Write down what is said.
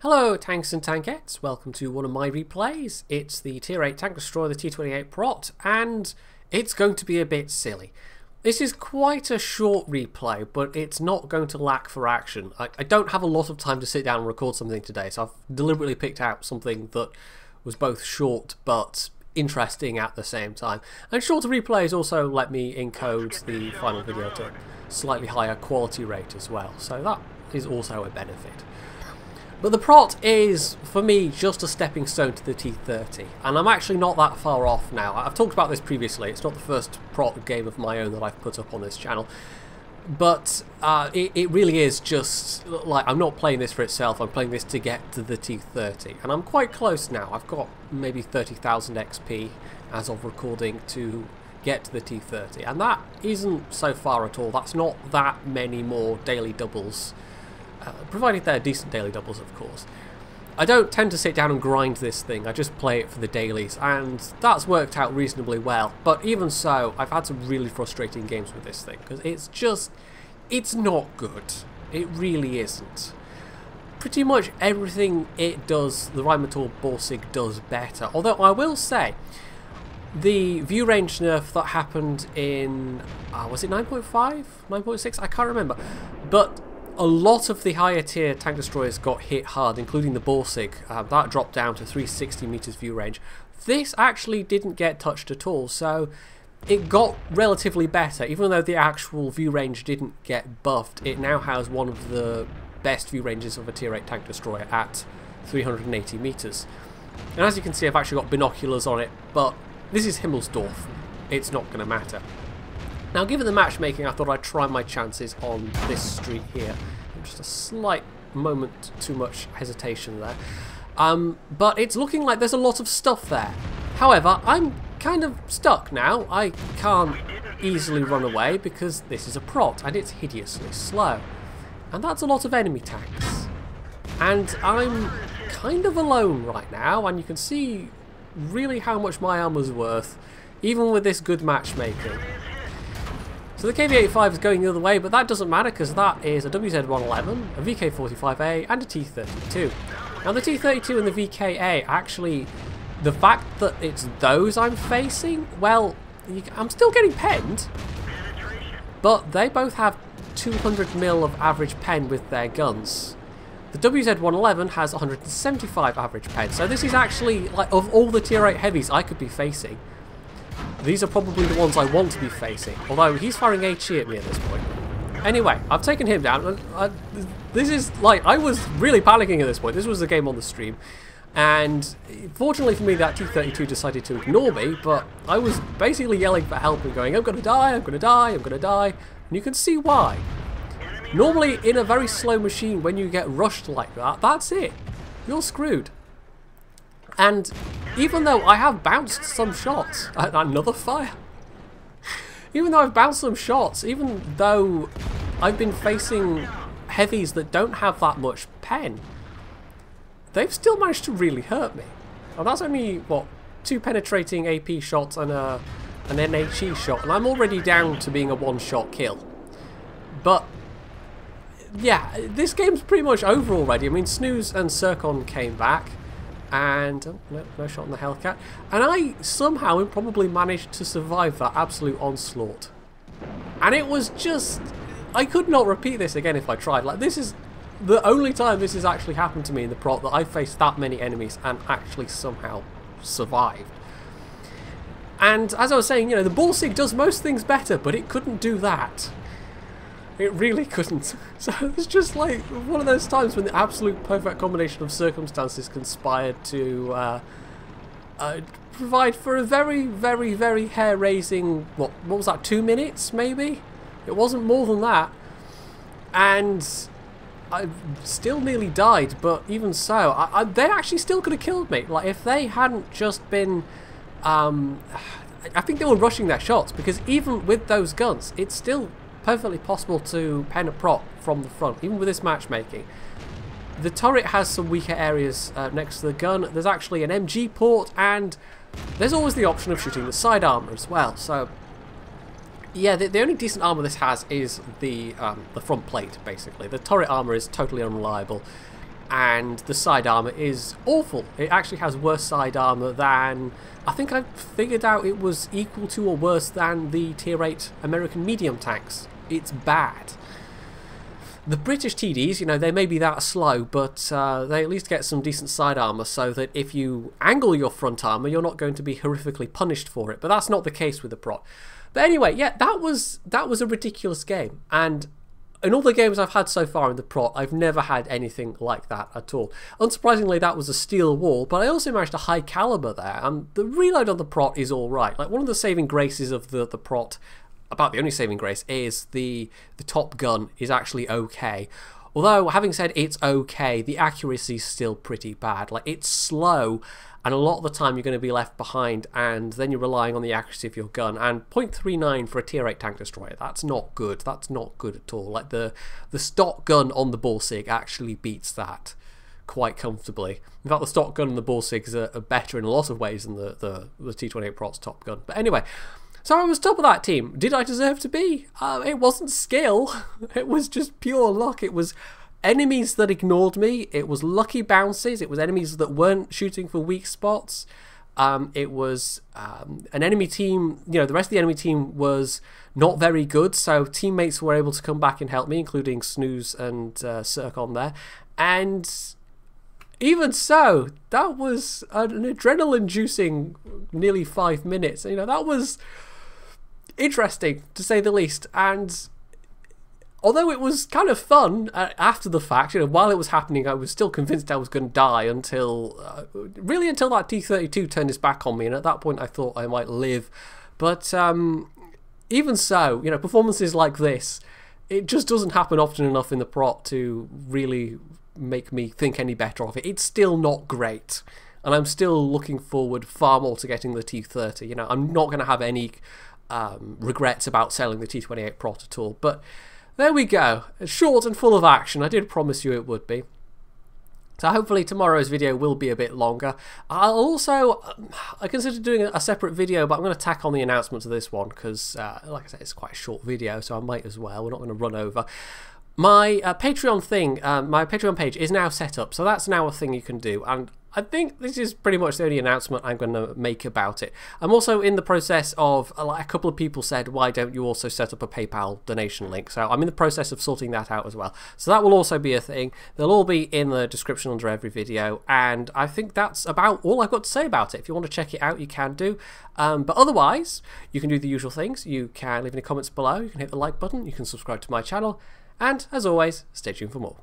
Hello tanks and tankettes, welcome to one of my replays. It's the Tier 8 tank destroyer, the T28 Prot, and it's going to be a bit silly. This is quite a short replay, but it's not going to lack for action. I don't have a lot of time to sit down and record something today, so I've deliberately picked out something that was both short but interesting at the same time. And shorter replays also let me encode the final video to slightly higher quality rate as well, so that is also a benefit. But the Prot is, for me, just a stepping stone to the T30, and I'm actually not that far off now. I've talked about this previously, it's not the first Prot game of my own that I've put up on this channel, but it really is just, like, I'm not playing this for itself, I'm playing this to get to the T30, and I'm quite close now. I've got maybe 30,000 XP as of recording to get to the T30, and that isn't so far at all. That's not that many more daily doubles. Provided they're decent daily doubles, of course. I don't tend to sit down and grind this thing, I just play it for the dailies, and that's worked out reasonably well. But even so, I've had some really frustrating games with this thing, because it's not good. It really isn't. Pretty much everything it does, the Rheinmetall Borsig does better. Although I will say, the view range nerf that happened in, was it 9.5? 9.6? I can't remember. But a lot of the higher tier tank destroyers got hit hard, including the Borsig. That dropped down to 360 meters view range. This actually didn't get touched at all, so it got relatively better. Even though the actual view range didn't get buffed, it now has one of the best view ranges of a tier 8 tank destroyer at 380 meters. And as you can see, I've actually got binoculars on it, but this is Himmelsdorf. It's not going to matter. Now, given the matchmaking, I thought I'd try my chances on this street here. Just a slight moment too much hesitation there. But it's looking like there's a lot of stuff there. However, I'm kind of stuck now. I can't easily run away because this is a Prot and it's hideously slow. And that's a lot of enemy tanks. And I'm kind of alone right now, and you can see really how much my armor's worth, even with this good matchmaking. So the KV-85 is going the other way, but that doesn't matter because that is a WZ-111, a VK-45A, and a T-32. Now the T-32 and the VK-A, actually, the fact that it's those I'm facing, well, I'm still getting penned, but they both have 200 mil of average pen with their guns. The WZ-111 has 175 average pen, so this is actually, like, of all the tier 8 heavies I could be facing, these are probably the ones I want to be facing, although he's firing HE at me at this point. Anyway, I've taken him down. This is, like, I was really panicking at this point. This was the game on the stream, and fortunately for me that T-32 decided to ignore me, but I was basically yelling for help and going, I'm gonna die, I'm gonna die, I'm gonna die, and you can see why. Normally, in a very slow machine, when you get rushed like that, that's it. You're screwed. And even though I have bounced some shots, another fire. Even though I've bounced some shots, even though I've been facing heavies that don't have that much pen, they've still managed to really hurt me. And that's only, what, 2 penetrating AP shots and an NHE shot, and I'm already down to being a one-shot kill. But yeah, this game's pretty much over already. I mean, Snooze and Circon came back, and oh, no shot on the Hellcat, and I somehow probably managed to survive that absolute onslaught. And it was just, I could not repeat this again if I tried. Like, this is the only time this has actually happened to me in the Prot, that I faced that many enemies and actually somehow survived. And as I was saying, you know, the Borsig does most things better, but it couldn't do that. It really couldn't. So it's just like one of those times when the absolute perfect combination of circumstances conspired to provide for a very, very, very hair-raising, what was that, 2 minutes maybe? It wasn't more than that. And I still nearly died, but even so, they actually still could have killed me. Like, if they hadn't just been, I think they were rushing their shots, because even with those guns, it's still perfectly possible to pen a Prot from the front, even with this matchmaking. The turret has some weaker areas next to the gun. There's actually an MG port, and there's always the option of shooting the side armor as well. So yeah, the only decent armor this has is the front plate, basically. The turret armor is totally unreliable, and the side armour is awful. It actually has worse side armour than... I think I figured out it was equal to or worse than the Tier 8 American medium tanks. It's bad. The British TDs, you know, they may be that slow, but they at least get some decent side armour so that if you angle your front armour, you're not going to be horrifically punished for it. But that's not the case with the Prot. But anyway, yeah, that was a ridiculous game. And in all the games I've had so far in the Prot, I've never had anything like that at all. Unsurprisingly, that was a steel wall, but I also managed a high caliber there. And the reload on the Prot is alright. Like, one of the saving graces of the Prot, about the only saving grace, is the top gun is actually okay. Although, having said it's okay, the accuracy is still pretty bad. Like, it's slow, and a lot of the time you're going to be left behind, and then you're relying on the accuracy of your gun. And 0.39 for a Tier 8 tank destroyer, that's not good. That's not good at all. Like, the stock gun on the Bullsig actually beats that quite comfortably. In fact, the stock gun and the Bullsigs are better in a lot of ways than the T28 Prot's top gun. But anyway, so I was top of that team. Did I deserve to be? It wasn't skill. It was just pure luck. It was enemies that ignored me. It was lucky bounces. It was enemies that weren't shooting for weak spots. It was an enemy team, you know, the rest of the enemy team was not very good, so teammates were able to come back and help me, including Snooze and Cirque on there. And even so, that was an adrenaline-inducing nearly 5 minutes. You know, that was interesting, to say the least. And although it was kind of fun after the fact, you know, while it was happening, I was still convinced I was going to die until, really until that T32 turned his back on me, and at that point I thought I might live. But even so, you know, performances like this, it just doesn't happen often enough in the Prot to really make me think any better of it. It's still not great, and I'm still looking forward far more to getting the T30. You know, I'm not going to have any regrets about selling the T28 Prot at all, but there we go. Short and full of action. I did promise you it would be. So hopefully tomorrow's video will be a bit longer. I considered doing a separate video, but I'm going to tack on the announcement to this one because, like I said, it's quite a short video, so I might as well. We're not going to run over. My Patreon thing, my Patreon page is now set up, so that's now a thing you can do, and I think this is pretty much the only announcement I'm going to make about it. I'm also in the process of, like, a couple of people said, why don't you also set up a PayPal donation link? So I'm in the process of sorting that out as well. So that will also be a thing. They'll all be in the description under every video, and I think that's about all I've got to say about it. If you want to check it out, you can do. But otherwise, you can do the usual things. You can leave any comments below, you can hit the like button, you can subscribe to my channel, and as always, stay tuned for more.